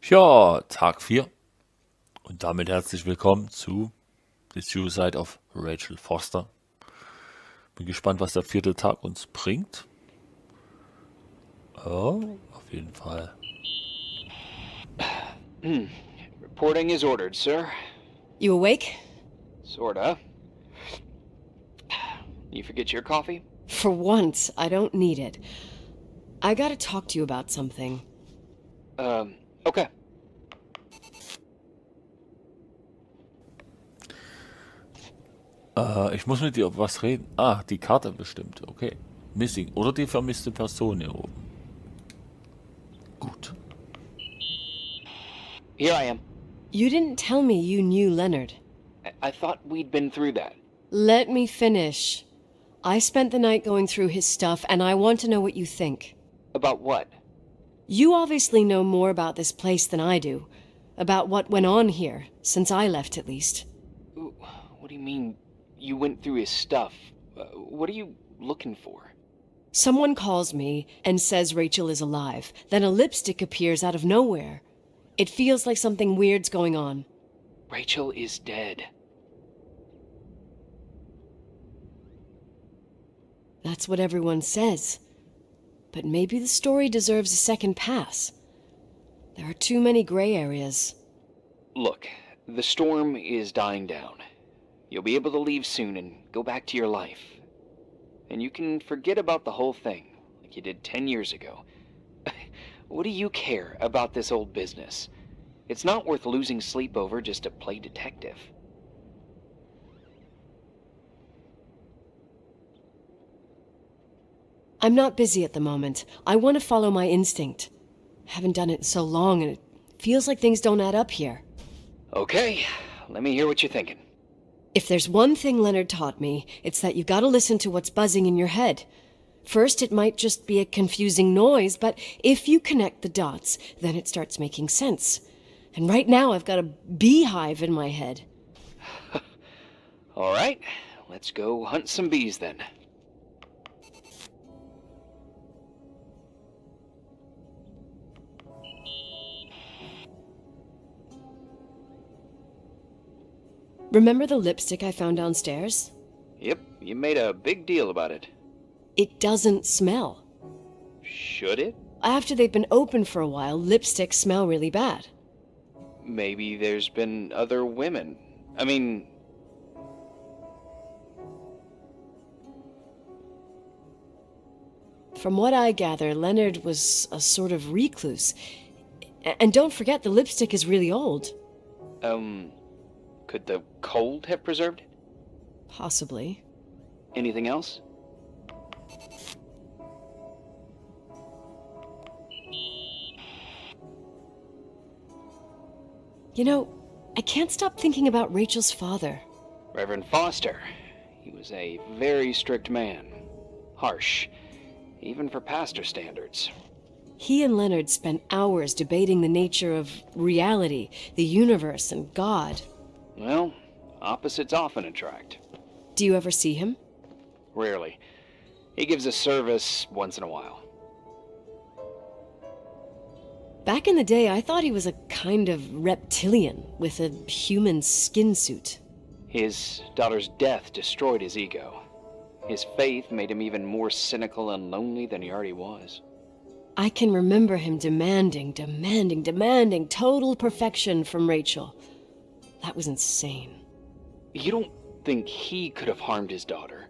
Ja, Tag 4 und damit herzlich willkommen zu The Suicide of Rachel Foster. Bin gespannt, was der vierte Tag uns bringt. Oh, auf jeden Fall. Reporting is ordered, sir. You awake? Sorta. You forget your coffee? For once, I don't need it. I gotta talk to you about something. Okay. Ich muss mit dir über was reden. Ah, die Karte bestimmt. Okay. Missing. Oder die vermisste Person hier oben. Gut. Here I am. You didn't tell me you knew Leonard. I thought we'd been through that. Let me finish. I spent the night going through his stuff, and I want to know what you think. About what? You obviously know more about this place than I do. About what went on here, since I left at least. What do you mean, you went through his stuff? What are you looking for? Someone calls me and says Rachel is alive. Then a lipstick appears out of nowhere. It feels like something weird's going on. Rachel is dead. That's what everyone says. But maybe the story deserves a second pass. There are too many gray areas. Look, the storm is dying down. You'll be able to leave soon and go back to your life. And you can forget about the whole thing, like you did 10 years ago. What do you care about this old business? It's not worth losing sleep over just to play detective. I'm not busy at the moment. I want to follow my instinct. Haven't done it in so long, and it feels like things don't add up here. Okay, let me hear what you're thinking. If there's one thing Leonard taught me, it's that you gotta listen to what's buzzing in your head. First, it might just be a confusing noise, but if you connect the dots, then it starts making sense. And right now, I've got a beehive in my head. All right, let's go hunt some bees then. Remember the lipstick I found downstairs? Yep, you made a big deal about it. It doesn't smell. Should it? After they've been open for a while, lipsticks smell really bad. Maybe there's been other women. I mean... From what I gather, Leonard was a sort of recluse. And don't forget, the lipstick is really old. Could the cold have preserved it? Possibly. Anything else? You know, I can't stop thinking about Rachel's father. Reverend Foster. He was a very strict man. Harsh, even for pastor standards. He and Leonard spent hours debating the nature of reality, the universe, and God. Well, opposites often attract. Do you ever see him? Rarely. He gives a service once in a while. Back in the day, I thought he was a kind of reptilian with a human skin suit. His daughter's death destroyed his ego. His faith made him even more cynical and lonely than he already was. I can remember him demanding total perfection from Rachel. That was insane. You don't think he could have harmed his daughter?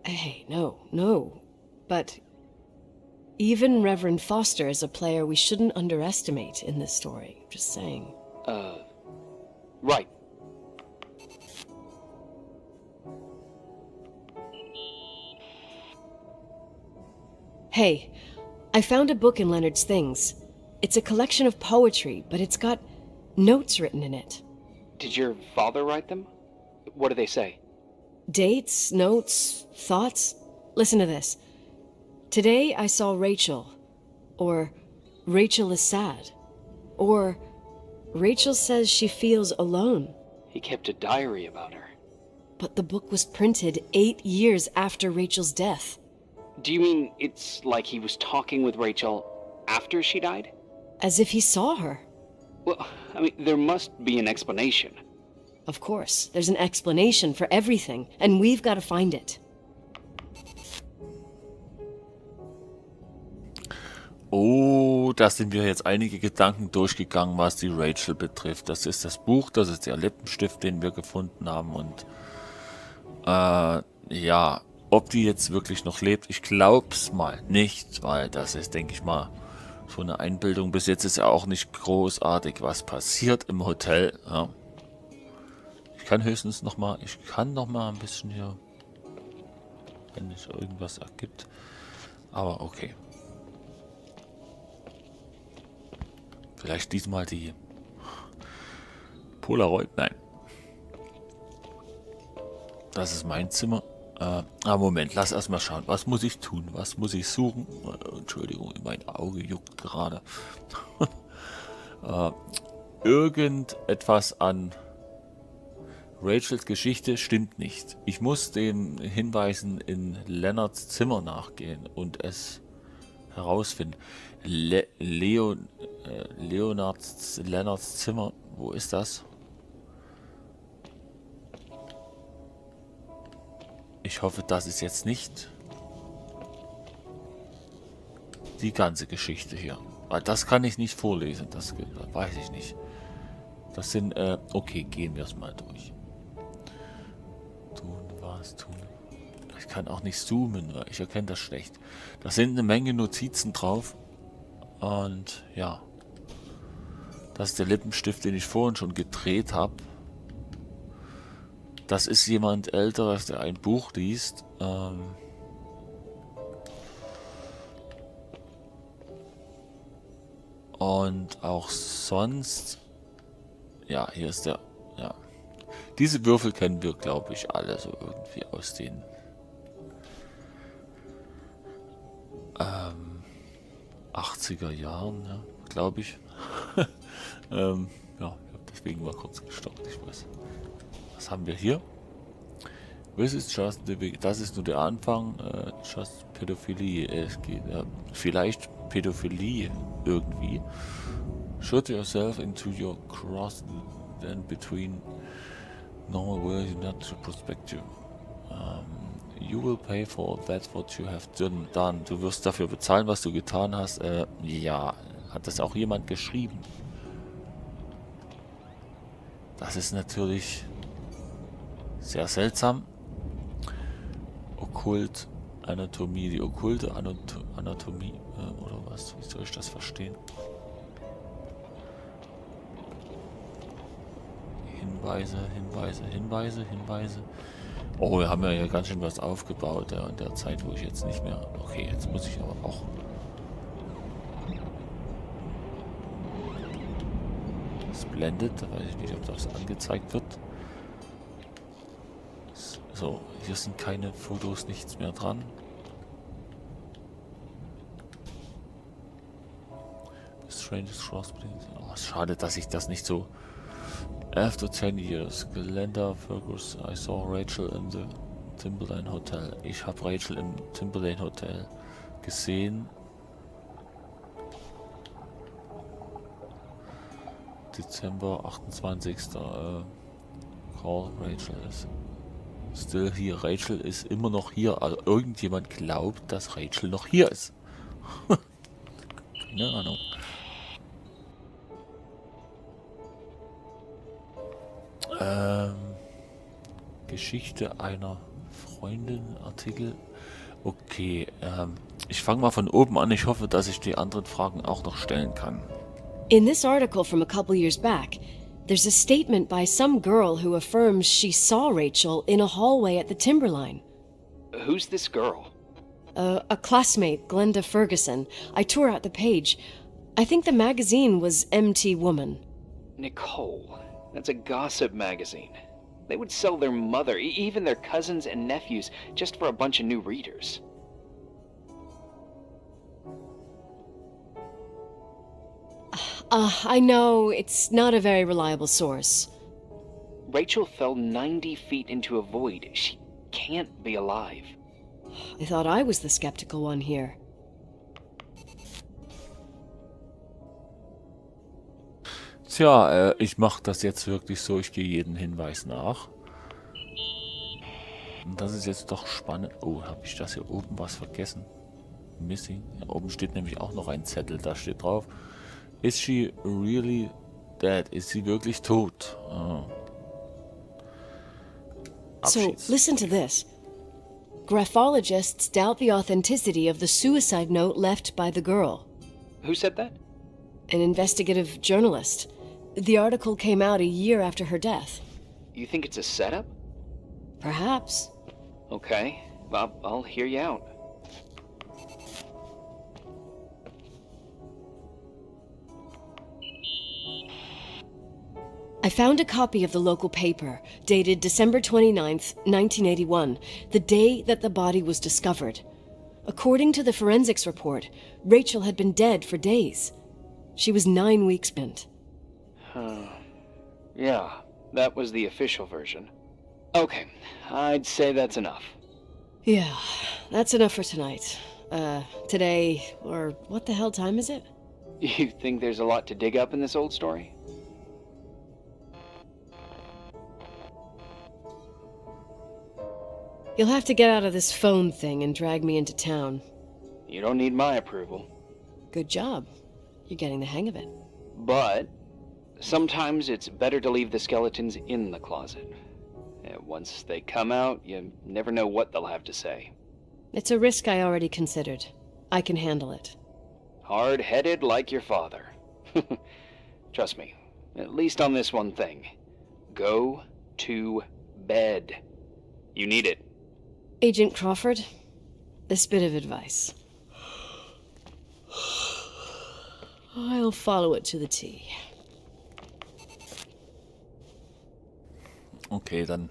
Hey, no. But even Reverend Foster is a player we shouldn't underestimate in this story. Just saying. Right. Hey, I found a book in Leonard's things. It's a collection of poetry, but it's got notes written in it. Did your father write them? What do they say? Dates, notes, thoughts. Listen to this. Today I saw Rachel. Or Rachel is sad. Or Rachel says she feels alone. He kept a diary about her. But the book was printed 8 years after Rachel's death. Do you mean it's like he was talking with Rachel after she died? As if he saw her. Well, I mean, there must be an explanation. Of course, there's an explanation for everything, and we've got to find it. Oh, da sind wir jetzt einige Gedanken durchgegangen, was die Rachel betrifft. Das ist das Buch, das ist der Lippenstift, den wir gefunden haben. Und ja, ob die jetzt wirklich noch lebt, ich glaub's mal nicht, weil das ist, denke ich mal, so eine Einbildung. Bis jetzt ist ja auch nicht großartig was passiert im Hotel. Ja. Ich kann höchstens noch mal ein bisschen hier, wenn sich irgendwas ergibt. Aber okay. Vielleicht diesmal die Polaroid. Nein. Das ist mein Zimmer. Moment, lass erstmal schauen. Was muss ich tun? Was muss ich suchen? Entschuldigung, mein Auge juckt gerade. Irgendetwas an Rachels Geschichte stimmt nicht. Ich muss den Hinweisen in Leonards Zimmer nachgehen und es herausfinden. Leonards Zimmer, wo ist das? Ich hoffe, das ist jetzt nicht die ganze Geschichte hier. Weil das kann ich nicht vorlesen, das weiß ich nicht. Das sind, okay, gehen wir es mal durch. Tun. Ich kann auch nicht zoomen, weil ich erkenne das schlecht. Da sind eine Menge Notizen drauf. Und ja, das ist der Lippenstift, den ich vorhin schon gedreht habe. Das ist jemand Älteres, der ein Buch liest. Und auch sonst... Ja, hier ist der... Ja. Diese Würfel kennen wir, glaube ich, alle so irgendwie aus den... 80er Jahren, ja, glaube ich. Ja, ich habe deswegen mal kurz gestoppt. Ich weiß. Was haben wir hier? Das ist nur der Anfang. Just Pädophilie. Es geht vielleicht Pädophilie irgendwie. Shoot yourself into your cross then between normal world not to perspective. You will pay for that what you have done. Du wirst dafür bezahlen, was du getan hast. Ja, hat das auch jemand geschrieben? Das ist natürlich sehr seltsam. Okkult, Anatomie, die okkulte Anatomie, oder was? Wie soll ich das verstehen? Hinweise. Oh, wir haben ja hier ganz schön was aufgebaut, in der Zeit, wo ich jetzt nicht mehr... Okay, jetzt muss ich aber auch... Das blendet, da weiß ich nicht, ob das angezeigt wird. So, hier sind keine Fotos, nichts mehr dran. Strangest Cross. Oh, schade, dass ich das nicht so... After 10 years, Glenda Fergus, I saw Rachel in the Timberlane Hotel. Ich habe Rachel im Timberlane Hotel gesehen. Dezember 28. Call Rachel is still here. Rachel ist immer noch hier. Also irgendjemand glaubt, dass Rachel noch hier ist. Keine Ahnung. Geschichte einer Freundin, Artikel. Okay, ich fange mal von oben an. Ich hoffe, dass ich die anderen Fragen auch noch stellen kann. In this article from a couple years back, there's a statement by some girl who affirms she saw Rachel in a hallway at the Timberline. Who's this girl? A classmate, Glenda Ferguson. I tore out the page. I think the magazine was MT Woman. Nicole. That's a gossip magazine. They would sell their mother, even their cousins and nephews, just for a bunch of new readers. I know, it's not a very reliable source. Rachel fell 90 feet into a void. She can't be alive. I thought I was the skeptical one here. Tja, ich mache das jetzt wirklich so, ich gehe jeden Hinweis nach. Und das ist jetzt doch spannend. Oh, habe ich das hier oben was vergessen? Missing. Ja, oben steht nämlich auch noch ein Zettel, da steht drauf. Is she really dead? Ist sie wirklich tot? Oh. So, Abschieds. listen to this. Graphologists doubt the authenticity of the suicide note left by the girl. Who said that? An investigative journalist. The article came out a year after her death. You think it's a setup? Perhaps. Okay, I'll hear you out. I found a copy of the local paper, dated December 29th, 1981, the day that the body was discovered. According to the forensics report, Rachel had been dead for days. She was 9 weeks bent. Yeah, that was the official version. Okay, I'd say that's enough. Yeah, that's enough for tonight. Today, or what the hell time is it? You think there's a lot to dig up in this old story? You'll have to get out of this phone thing and drag me into town. You don't need my approval. Good job. You're getting the hang of it. But sometimes it's better to leave the skeletons in the closet. Once they come out, you never know what they'll have to say. It's a risk I already considered. I can handle it. Hard-headed like your father. Trust me, at least on this one thing. Go to bed. You need it. Agent Crawford, this bit of advice. I'll follow it to the T. Okay, dann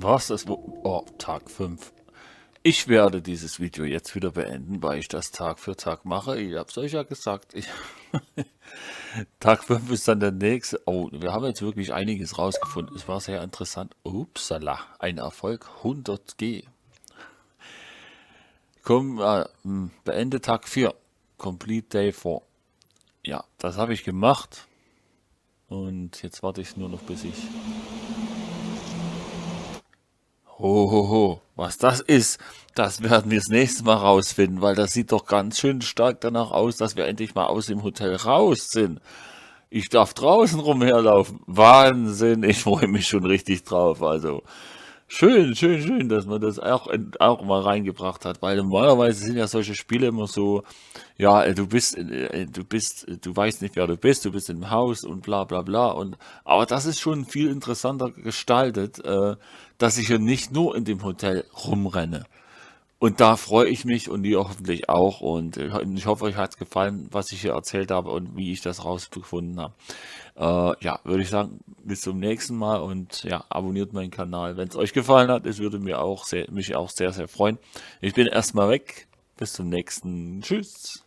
war's das. Oh, Tag 5. Ich werde dieses Video jetzt wieder beenden, weil ich das Tag für Tag mache. Ich hab's euch ja gesagt. Tag 5 ist dann der nächste. Oh, wir haben jetzt wirklich einiges rausgefunden. Es war sehr interessant. Upsala, ein Erfolg 100G. Komm, beende Tag 4. Complete Day 4. Ja, das habe ich gemacht. Und jetzt warte ich nur noch, bis ich... Hohoho, was das ist, das werden wir das nächste Mal rausfinden, weil das sieht doch ganz schön stark danach aus, dass wir endlich mal aus dem Hotel raus sind. Ich darf draußen rumherlaufen. Wahnsinn, ich freue mich schon richtig drauf. Also schön, schön, schön, dass man das auch mal reingebracht hat, weil normalerweise sind ja solche Spiele immer so, ja, du weißt nicht, wer du bist im Haus und bla bla bla. Aber das ist schon viel interessanter gestaltet, dass ich ja nicht nur in dem Hotel rumrenne. Und da freue ich mich und ihr hoffentlich auch. Und ich hoffe, euch hat es gefallen, was ich hier erzählt habe und wie ich das rausgefunden habe. Ja, würde ich sagen, bis zum nächsten Mal und ja, abonniert meinen Kanal, wenn es euch gefallen hat. Es würde mich auch sehr, sehr freuen. Ich bin erstmal weg. Bis zum nächsten. Tschüss.